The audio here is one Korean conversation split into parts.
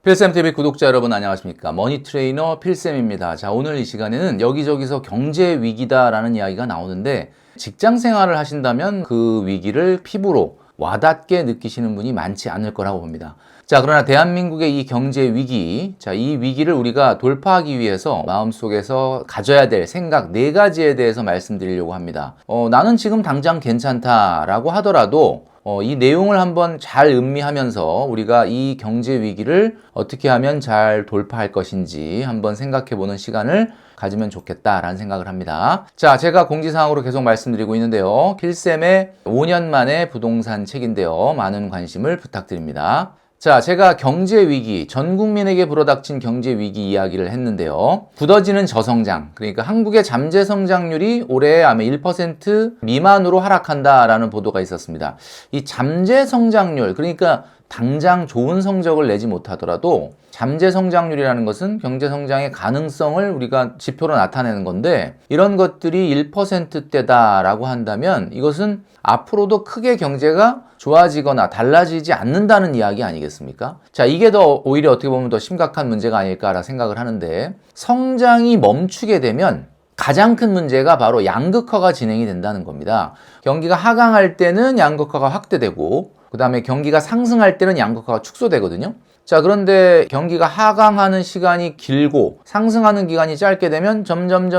필쌤TV 구독자 여러분 안녕하십니까. 머니트레이너 필쌤입니다. 자, 오늘 이 시간에는 여기저기서 경제 위기다라는 이야기가 나오는데 직장 생활을 하신다면 그 위기를 피부로 와닿게 느끼시는 분이 많지 않을 거라고 봅니다. 자, 그러나 대한민국의 이 경제 위기, 자, 이 위기를 우리가 돌파하기 위해서 마음속에서 가져야 될 생각 4가지에 대해서 말씀드리려고 합니다. 나는 지금 당장 괜찮다라고 하더라도 이 내용을 한번 잘 음미하면서 우리가 이 경제 위기를 어떻게 하면 잘 돌파할 것인지 한번 생각해 보는 시간을 가지면 좋겠다라는 생각을 합니다. 자, 제가 공지사항으로 계속 말씀드리고 있는데요. 필쌤의 5년 만에 부동산 책인데요. 많은 관심을 부탁드립니다. 자, 제가 경제 위기, 전 국민에게 불어닥친 경제 위기 이야기를 했는데요. 굳어지는 저성장, 그러니까 한국의 잠재 성장률이 올해 아마 1% 미만으로 하락한다라는 보도가 있었습니다. 이 잠재 성장률, 그러니까 당장 좋은 성적을 내지 못하더라도 잠재 성장률이라는 것은 경제 성장의 가능성을 우리가 지표로 나타내는 건데, 이런 것들이 1%대다라고 한다면 이것은 앞으로도 크게 경제가 좋아지거나 달라지지 않는다는 이야기 아니겠습니까? 자, 이게 더 오히려 어떻게 보면 더 심각한 문제가 아닐까라 생각을 하는데, 성장이 멈추게 되면 가장 큰 문제가 바로 양극화가 진행이 된다는 겁니다. 경기가 하강할 때는 양극화가 확대되고, 그 다음에 경기가 상승할 때는 양극화가 축소되거든요. 자, 그런데 경기가 하강하는 시간이 길고 상승하는 기간이 짧게 되면 점점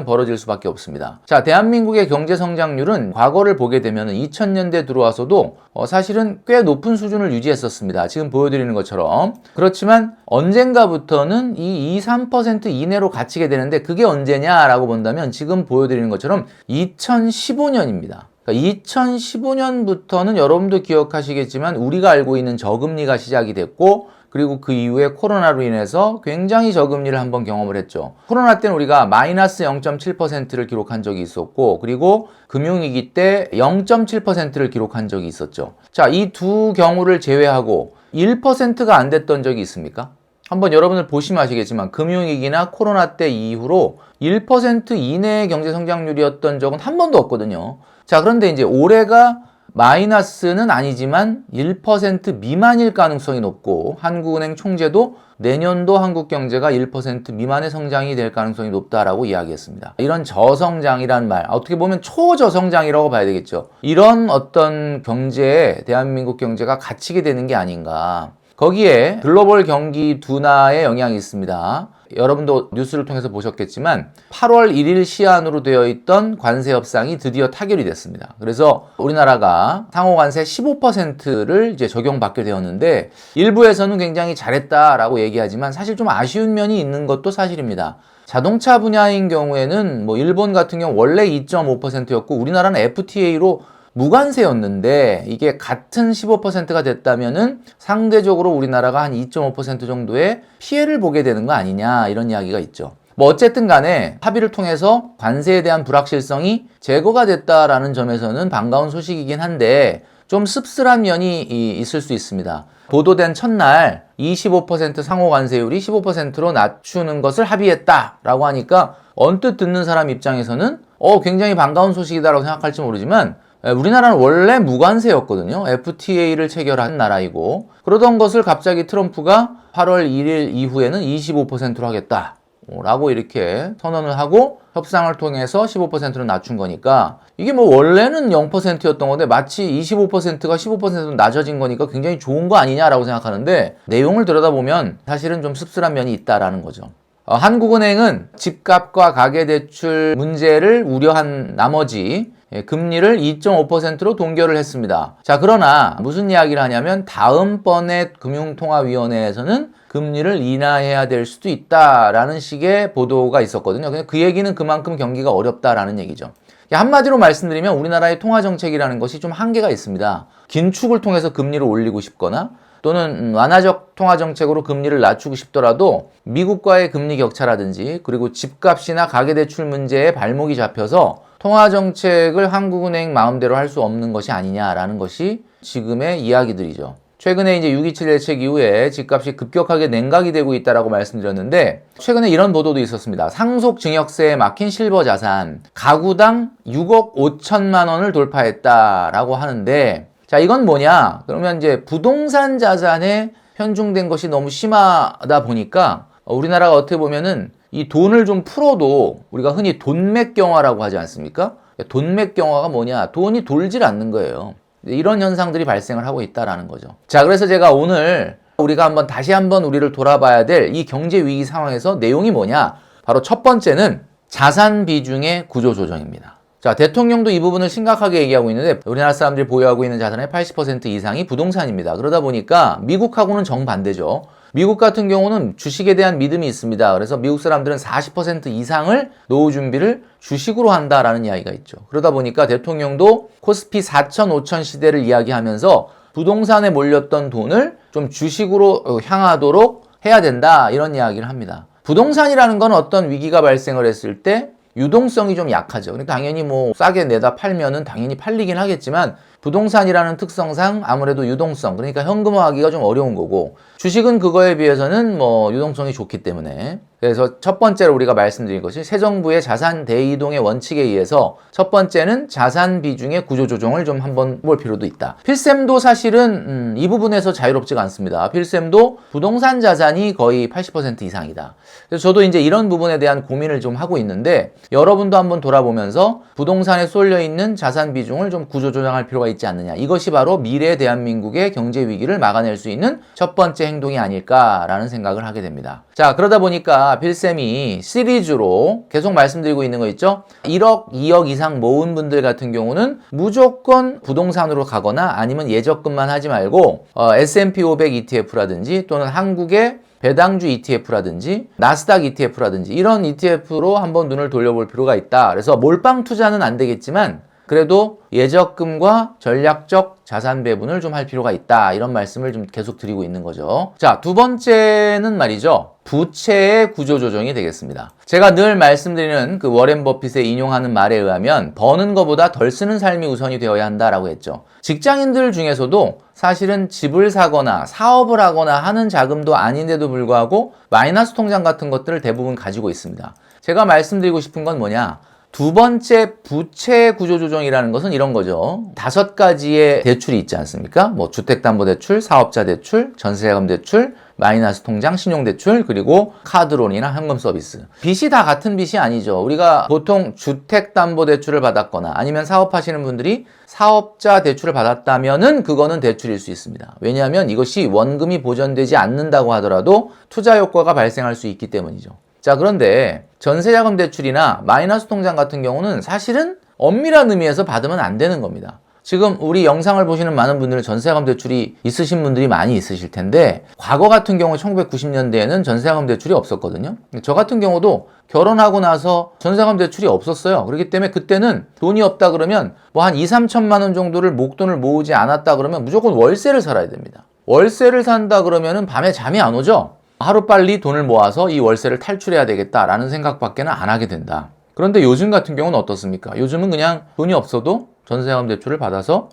벌어질 수밖에 없습니다. 자, 대한민국의 경제 성장률은 과거를 보게 되면 2000년대 들어와서도 사실은 꽤 높은 수준을 유지했었습니다. 지금 보여드리는 것처럼. 그렇지만 언젠가부터는 이 3% 이내로 갇히게 되는데, 그게 언제냐라고 본다면 지금 보여드리는 것처럼 2015년입니다. 2015년부터는 여러분도 기억하시겠지만 우리가 알고 있는 저금리가 시작이 됐고, 그리고 그 이후에 코로나로 인해서 굉장히 저금리를 한번 경험을 했죠. 코로나 때는 우리가 마이너스 0.7%를 기록한 적이 있었고, 그리고 금융위기 때 0.7%를 기록한 적이 있었죠. 자, 이 두 경우를 제외하고 1%가 안 됐던 적이 있습니까? 한번 여러분들 보시면 아시겠지만 금융위기나 코로나 때 이후로 1% 이내의 경제 성장률이었던 적은 한 번도 없거든요. 자, 그런데 이제 올해가 마이너스는 아니지만 1% 미만일 가능성이 높고, 한국은행 총재도 내년도 한국 경제가 1% 미만의 성장이 될 가능성이 높다라고 이야기했습니다. 이런 저성장이란 말, 어떻게 보면 초저성장이라고 봐야 되겠죠. 이런 어떤 경제에 대한민국 경제가 갇히게 되는 게 아닌가. 거기에 글로벌 경기 둔화의 영향이 있습니다. 여러분도 뉴스를 통해서 보셨겠지만 8월 1일 시한으로 되어 있던 관세 협상이 드디어 타결이 됐습니다. 그래서 우리나라가 상호 관세 15%를 이제 적용받게 되었는데, 일부에서는 굉장히 잘했다라고 얘기하지만 사실 좀 아쉬운 면이 있는 것도 사실입니다. 자동차 분야인 경우에는 일본 같은 경우 원래 2.5%였고 우리나라는 FTA로 무관세였는데, 이게 같은 15%가 됐다면은 상대적으로 우리나라가 한 2.5% 정도의 피해를 보게 되는 거 아니냐, 이런 이야기가 있죠. 어쨌든 간에 합의를 통해서 관세에 대한 불확실성이 제거가 됐다라는 점에서는 반가운 소식이긴 한데, 좀 씁쓸한 면이 있을 수 있습니다. 보도된 첫날 25% 상호 관세율이 15%로 낮추는 것을 합의했다라고 하니까 언뜻 듣는 사람 입장에서는 굉장히 반가운 소식이다라고 생각할지 모르지만, 우리나라는 원래 무관세였거든요. FTA를 체결한 나라이고, 그러던 것을 갑자기 트럼프가 8월 1일 이후에는 25%로 하겠다 라고 이렇게 선언을 하고 협상을 통해서 15%로 낮춘 거니까, 이게 원래는 0%였던 건데 마치 25%가 15%로 낮아진 거니까 굉장히 좋은 거 아니냐라고 생각하는데, 내용을 들여다보면 사실은 좀 씁쓸한 면이 있다라는 거죠. 한국은행은 집값과 가계대출 문제를 우려한 나머지 금리를 2.5%로 동결을 했습니다. 자, 그러나 무슨 이야기를 하냐면 다음번에 금융통화위원회에서는 금리를 인하해야 될 수도 있다라는 식의 보도가 있었거든요. 그 얘기는 그만큼 경기가 어렵다라는 얘기죠. 한마디로 말씀드리면 우리나라의 통화정책이라는 것이 좀 한계가 있습니다. 긴축을 통해서 금리를 올리고 싶거나 또는 완화적 통화정책으로 금리를 낮추고 싶더라도 미국과의 금리 격차라든지, 그리고 집값이나 가계대출 문제에 발목이 잡혀서 통화정책을 한국은행 마음대로 할 수 없는 것이 아니냐라는 것이 지금의 이야기들이죠. 최근에 이제 6.27 대책 이후에 집값이 급격하게 냉각이 되고 있다라고 말씀드렸는데, 최근에 이런 보도도 있었습니다. 상속증여세에 막힌 실버 자산, 가구당 6억 5천만 원을 돌파했다라고 하는데, 자, 이건 뭐냐? 그러면 이제 부동산 자산의 편중된 것이 너무 심하다 보니까 우리나라가 어떻게 보면은 이 돈을 좀 풀어도 우리가 흔히 돈맥경화라고 하지 않습니까? 돈맥경화가 뭐냐? 돈이 돌질 않는 거예요. 이런 현상들이 발생을 하고 있다라는 거죠. 자, 그래서 제가 오늘 우리가 다시 한번 우리를 돌아봐야 될 이 경제 위기 상황에서 내용이 뭐냐? 바로 첫 번째는 자산 비중의 구조 조정입니다. 자, 대통령도 이 부분을 심각하게 얘기하고 있는데 우리나라 사람들이 보유하고 있는 자산의 80% 이상이 부동산입니다. 그러다 보니까 미국하고는 정반대죠. 미국 같은 경우는 주식에 대한 믿음이 있습니다. 그래서 미국 사람들은 40% 이상을 노후 준비를 주식으로 한다라는 이야기가 있죠. 그러다 보니까 대통령도 코스피 4천, 5천 시대를 이야기하면서 부동산에 몰렸던 돈을 좀 주식으로 향하도록 해야 된다, 이런 이야기를 합니다. 부동산이라는 건 어떤 위기가 발생을 했을 때 유동성이 좀 약하죠. 그러니까 당연히 싸게 내다 팔면은 당연히 팔리긴 하겠지만 부동산이라는 특성상 아무래도 유동성, 그러니까 현금화하기가 좀 어려운 거고, 주식은 그거에 비해서는 유동성이 좋기 때문에. 그래서 첫 번째로 우리가 말씀드린 것이 새 정부의 자산 대이동의 원칙에 의해서 첫 번째는 자산 비중의 구조 조정을 좀 한번 볼 필요도 있다. 필셈도 사실은 이 부분에서 자유롭지가 않습니다. 필셈도 부동산 자산이 거의 80% 이상이다. 그래서 저도 이제 이런 부분에 대한 고민을 좀 하고 있는데, 여러분도 한번 돌아보면서 부동산에 쏠려 있는 자산 비중을 좀 구조 조정할 필요가 있지 않느냐. 이것이 바로 미래 대한민국의 경제 위기를 막아낼 수 있는 첫 번째 행동이 아닐까라는 생각을 하게 됩니다. 자, 그러다 보니까 필셈이 시리즈로 계속 말씀드리고 있는 거 있죠? 1억, 2억 이상 모은 분들 같은 경우는 무조건 부동산으로 가거나 아니면 예적금만 하지 말고 S&P 500 ETF라든지 또는 한국의 배당주 ETF라든지 나스닥 ETF라든지 이런 ETF로 한번 눈을 돌려볼 필요가 있다. 그래서 몰빵 투자는 안 되겠지만 그래도 예적금과 전략적 자산 배분을 좀 할 필요가 있다, 이런 말씀을 좀 계속 드리고 있는 거죠. 자, 두 번째는 말이죠, 부채의 구조 조정이 되겠습니다. 제가 늘 말씀드리는 그 워렌 버핏의 인용하는 말에 의하면 버는 것보다 덜 쓰는 삶이 우선이 되어야 한다라고 했죠. 직장인들 중에서도 사실은 집을 사거나 사업을 하거나 하는 자금도 아닌데도 불구하고 마이너스 통장 같은 것들을 대부분 가지고 있습니다. 제가 말씀드리고 싶은 건 뭐냐, 두 번째 부채 구조조정이라는 것은 이런 거죠. 5가지의 대출이 있지 않습니까? 주택담보대출, 사업자대출, 전세자금대출, 마이너스 통장, 신용대출, 그리고 카드론이나 현금 서비스. 빚이 다 같은 빚이 아니죠. 우리가 보통 주택담보대출을 받았거나 아니면 사업하시는 분들이 사업자 대출을 받았다면은 그거는 대출일 수 있습니다. 왜냐하면 이것이 원금이 보전되지 않는다고 하더라도 투자 효과가 발생할 수 있기 때문이죠. 자, 그런데 전세자금 대출이나 마이너스 통장 같은 경우는 사실은 엄밀한 의미에서 받으면 안 되는 겁니다. 지금 우리 영상을 보시는 많은 분들은 전세자금 대출이 있으신 분들이 많이 있으실 텐데, 과거 같은 경우 1990년대에는 전세자금 대출이 없었거든요. 저 같은 경우도 결혼하고 나서 전세자금 대출이 없었어요. 그렇기 때문에 그때는 돈이 없다 그러면 한 2, 3천만 원 정도를 목돈을 모으지 않았다 그러면 무조건 월세를 살아야 됩니다. 월세를 산다 그러면은 밤에 잠이 안 오죠. 하루빨리 돈을 모아서 이 월세를 탈출해야 되겠다라는 생각밖에는 안 하게 된다. 그런데 요즘 같은 경우는 어떻습니까? 요즘은 그냥 돈이 없어도 전세자금 대출을 받아서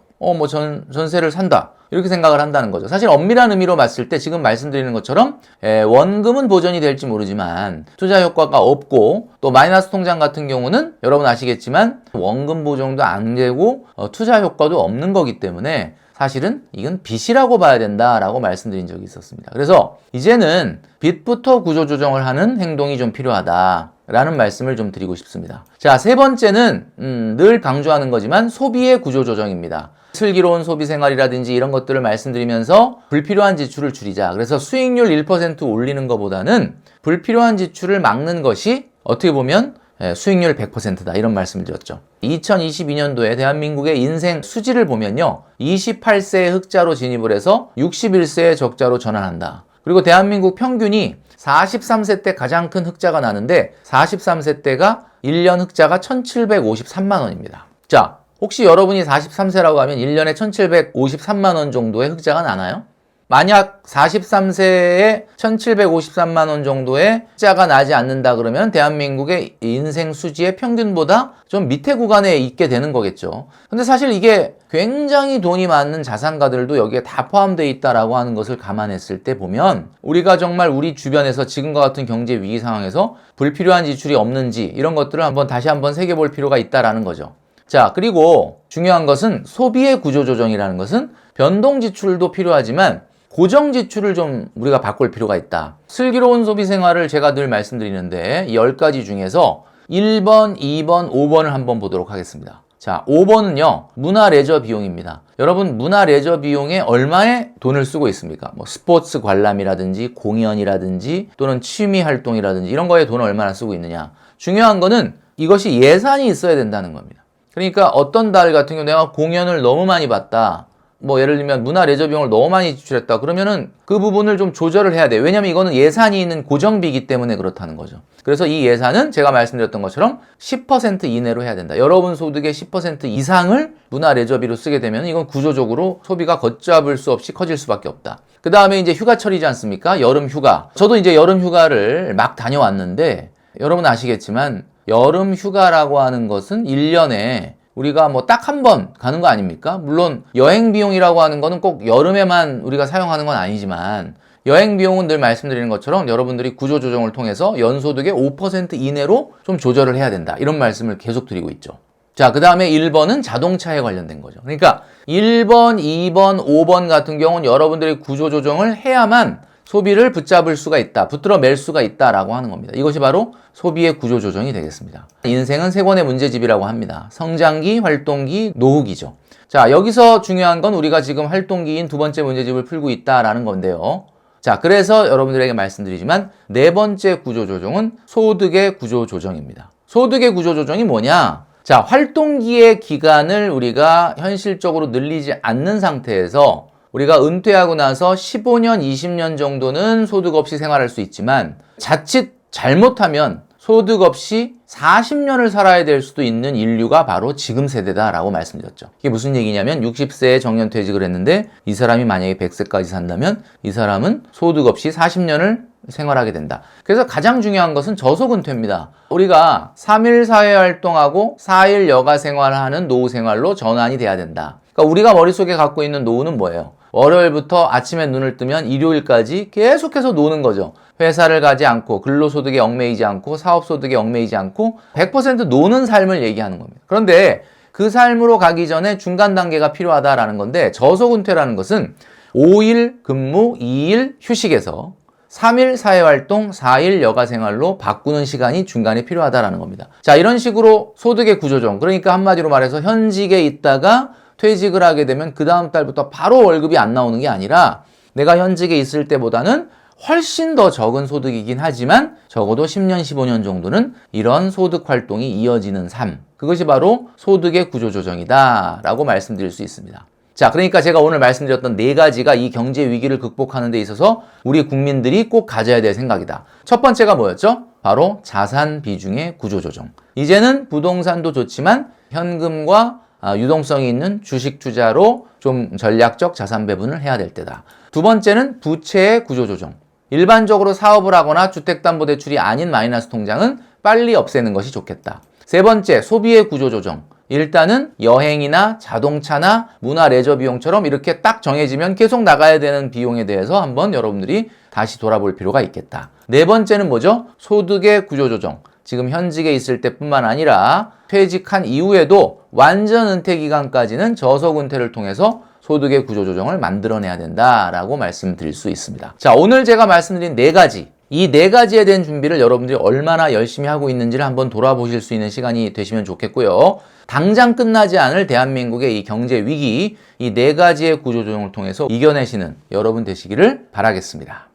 전세를 산다, 이렇게 생각을 한다는 거죠. 사실 엄밀한 의미로 봤을 때 지금 말씀드리는 것처럼 원금은 보전이 될지 모르지만 투자 효과가 없고, 또 마이너스 통장 같은 경우는 여러분 아시겠지만 원금 보정도 안 되고 투자 효과도 없는 거기 때문에 사실은 이건 빚이라고 봐야 된다라고 말씀드린 적이 있었습니다. 그래서 이제는 빚부터 구조조정을 하는 행동이 좀 필요하다라는 말씀을 좀 드리고 싶습니다. 자, 세 번째는 늘 강조하는 거지만 소비의 구조조정입니다. 슬기로운 소비 생활이라든지 이런 것들을 말씀드리면서 불필요한 지출을 줄이자. 그래서 수익률 1% 올리는 것보다는 불필요한 지출을 막는 것이 어떻게 보면 수익률 100%다, 이런 말씀을 드렸죠. 2022년도에 대한민국의 인생 수지를 보면요, 28세의 흑자로 진입을 해서 61세의 적자로 전환한다. 그리고 대한민국 평균이 43세 때 가장 큰 흑자가 나는데 43세 때가 1년 흑자가 1,753만 원입니다. 자, 혹시 여러분이 43세라고 하면 1년에 1,753만 원 정도의 흑자가 나나요? 만약 43세에 1,753만 원 정도의 흑자가 나지 않는다 그러면 대한민국의 인생 수지의 평균보다 좀 밑에 구간에 있게 되는 거겠죠. 근데 사실 이게 굉장히 돈이 많은 자산가들도 여기에 다 포함되어 있다라고 하는 것을 감안했을 때 보면, 우리가 정말 우리 주변에서 지금과 같은 경제 위기 상황에서 불필요한 지출이 없는지 이런 것들을 다시 한번 새겨볼 필요가 있다라는 거죠. 자, 그리고 중요한 것은 소비의 구조조정이라는 것은 변동 지출도 필요하지만 고정 지출을 좀 우리가 바꿀 필요가 있다. 슬기로운 소비 생활을 제가 늘 말씀드리는데 이 10가지 중에서 1번, 2번, 5번을 한번 보도록 하겠습니다. 자, 5번은요. 문화 레저 비용입니다. 여러분 문화 레저 비용에 얼마의 돈을 쓰고 있습니까? 뭐 스포츠 관람이라든지 공연이라든지 또는 취미 활동이라든지 이런 거에 돈을 얼마나 쓰고 있느냐. 중요한 거는 이것이 예산이 있어야 된다는 겁니다. 그러니까 어떤 달 같은 경우 내가 공연을 너무 많이 봤다. 뭐 예를 들면 문화 레저 비용을 너무 많이 지출했다. 그러면은 그 부분을 좀 조절을 해야 돼. 왜냐면 이거는 예산이 있는 고정비이기 때문에 그렇다는 거죠. 그래서 이 예산은 제가 말씀드렸던 것처럼 10% 이내로 해야 된다. 여러분 소득의 10% 이상을 문화 레저비로 쓰게 되면 이건 구조적으로 소비가 걷잡을 수 없이 커질 수밖에 없다. 그 다음에 이제 휴가철이지 않습니까? 여름 휴가. 저도 이제 여름 휴가를 막 다녀왔는데 여러분 아시겠지만 여름 휴가라고 하는 것은 1년에 우리가 뭐 딱 한 번 가는 거 아닙니까? 물론 여행 비용이라고 하는 거는 꼭 여름에만 우리가 사용하는 건 아니지만 여행 비용은 늘 말씀드리는 것처럼 여러분들이 구조조정을 통해서 연소득의 5% 이내로 좀 조절을 해야 된다. 이런 말씀을 계속 드리고 있죠. 자, 그 다음에 1번은 자동차에 관련된 거죠. 그러니까 1번, 2번, 5번 같은 경우는 여러분들이 구조조정을 해야만 소비를 붙잡을 수가 있다, 붙들어 맬 수가 있다라고 하는 겁니다. 이것이 바로 소비의 구조조정이 되겠습니다. 인생은 세 권의 문제집이라고 합니다. 성장기, 활동기, 노후기죠. 자, 여기서 중요한 건 우리가 지금 활동기인 두 번째 문제집을 풀고 있다라는 건데요. 자, 그래서 여러분들에게 말씀드리지만 네 번째 구조조정은 소득의 구조조정입니다. 소득의 구조조정이 뭐냐? 자, 활동기의 기간을 우리가 현실적으로 늘리지 않는 상태에서 우리가 은퇴하고 나서 15년, 20년 정도는 소득 없이 생활할 수 있지만 자칫 잘못하면 소득 없이 40년을 살아야 될 수도 있는 인류가 바로 지금 세대다라고 말씀드렸죠. 이게 무슨 얘기냐면 60세에 정년퇴직을 했는데 이 사람이 만약에 100세까지 산다면 이 사람은 소득 없이 40년을 생활하게 된다. 그래서 가장 중요한 것은 저소은퇴입니다. 우리가 3일 사회활동하고 4일 여가 생활하는 노후 생활로 전환이 돼야 된다. 그러니까 우리가 머릿속에 갖고 있는 노후는 뭐예요? 월요일부터 아침에 눈을 뜨면 일요일까지 계속해서 노는 거죠. 회사를 가지 않고 근로소득에 얽매이지 않고 사업소득에 얽매이지 않고 100% 노는 삶을 얘기하는 겁니다. 그런데 그 삶으로 가기 전에 중간 단계가 필요하다라는 건데 저소은퇴라는 것은 5일 근무, 2일 휴식에서 3일 사회활동, 4일 여가생활로 바꾸는 시간이 중간에 필요하다라는 겁니다. 자, 이런 식으로 소득의 구조정, 그러니까 한마디로 말해서 현직에 있다가 퇴직을 하게 되면 그 다음 달부터 바로 월급이 안 나오는 게 아니라 내가 현직에 있을 때보다는 훨씬 더 적은 소득이긴 하지만 적어도 10년, 15년 정도는 이런 소득 활동이 이어지는 삶. 그것이 바로 소득의 구조조정이다 라고 말씀드릴 수 있습니다. 자, 그러니까 제가 오늘 말씀드렸던 네 가지가 이 경제 위기를 극복하는 데 있어서 우리 국민들이 꼭 가져야 될 생각이다. 첫 번째가 뭐였죠? 바로 자산 비중의 구조조정. 이제는 부동산도 좋지만 현금과 유동성이 있는 주식 투자로 좀 전략적 자산 배분을 해야 될 때다. 두 번째는 부채의 구조조정. 일반적으로 사업을 하거나 주택담보대출이 아닌 마이너스 통장은 빨리 없애는 것이 좋겠다. 세 번째, 소비의 구조조정. 일단은 여행이나 자동차나 문화 레저 비용처럼 이렇게 딱 정해지면 계속 나가야 되는 비용에 대해서 한번 여러분들이 다시 돌아볼 필요가 있겠다. 네 번째는 뭐죠? 소득의 구조조정. 지금 현직에 있을 때뿐만 아니라 퇴직한 이후에도 완전 은퇴 기간까지는 저소은퇴를 통해서 소득의 구조조정을 만들어내야 된다라고 말씀드릴 수 있습니다. 자, 오늘 제가 말씀드린 네 가지, 이 네 가지에 대한 준비를 여러분들이 얼마나 열심히 하고 있는지를 한번 돌아보실 수 있는 시간이 되시면 좋겠고요. 당장 끝나지 않을 대한민국의 이 경제 위기, 이 네 가지의 구조조정을 통해서 이겨내시는 여러분 되시기를 바라겠습니다.